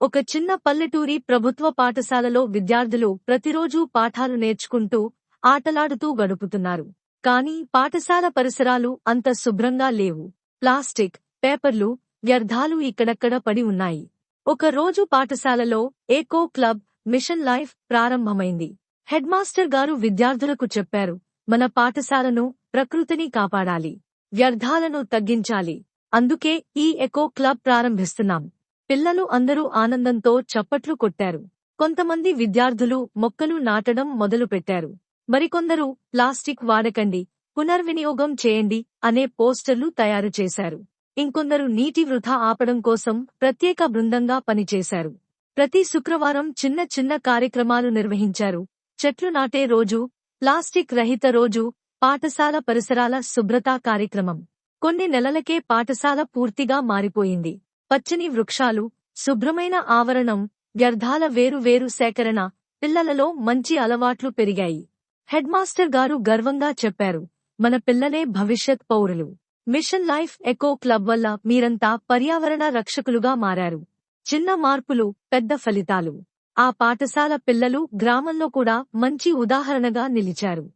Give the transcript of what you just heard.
ఒక చిన్న పల్లెటూరి ప్రభుత్వ పాఠశాలలో విద్యార్థులు ప్రతిరోజూ పాఠాలు నేర్చుకుంటూ, ఆటలాడుతూ గడుపుతున్నారు. కానీ పాఠశాల పరిసరాలు అంత శుభ్రంగా లేవు. ప్లాస్టిక్, పేపర్లు, వ్యర్థాలు ఇక్కడక్కడ పడి ఉన్నాయి. ఒక రోజు పాఠశాలలో ఏకో క్లబ్ మిషన్ లైఫ్ ప్రారంభమైంది. హెడ్మాస్టర్ గారు విద్యార్థులకు చెప్పారు, మన పాఠశాలను, ప్రకృతిని కాపాడాలి. వ్యర్థాలను తగ్గించాలి. అందుకే ఈ ఎకో క్లబ్ ప్రారంభిస్తున్నాం. పిల్లలు అందరూ ఆనందంతో చప్పట్లు కొట్టారు. కొంతమంది విద్యార్థులు మొక్కలు నాటడం మొదలుపెట్టారు. మరికొందరు ప్లాస్టిక్ వాడకండి, పునర్వినియోగం చేయండి అనే పోస్టర్లు తయారు చేశారు. ఇంకొందరు నీటి వృథా ఆపడం కోసం ప్రత్యేక బృందంగా పనిచేశారు. ప్రతి శుక్రవారం చిన్న చిన్న కార్యక్రమాలు నిర్వహించారు. చెట్లు నాటే రోజు, ప్లాస్టిక్ రహిత రోజు, పాఠశాల పరిసరాల శుభ్రతా కార్యక్రమం. కొన్ని నెలలకే పాఠశాల పూర్తిగా మారిపోయింది. పచ్చని వృక్షాలు, శుభ్రమైన ఆవరణం, వ్యర్థాల వేరు సేకరణ, పిల్లలలో మంచి అలవాట్లు పెరిగాయి. హెడ్మాస్టర్ గారు గర్వంగా చెప్పారు, మన పిల్లలే భవిష్యత్ పౌరులు. మిషన్ లైఫ్ ఎకో క్లబ్ వల్ల మీరంతా పర్యావరణ రక్షకులుగా మారారు. చిన్న మార్పులు, పెద్ద ఫలితాలు. ఆ పాఠశాల పిల్లలు గ్రామంలో కూడా మంచి ఉదాహరణగా నిలిచారు.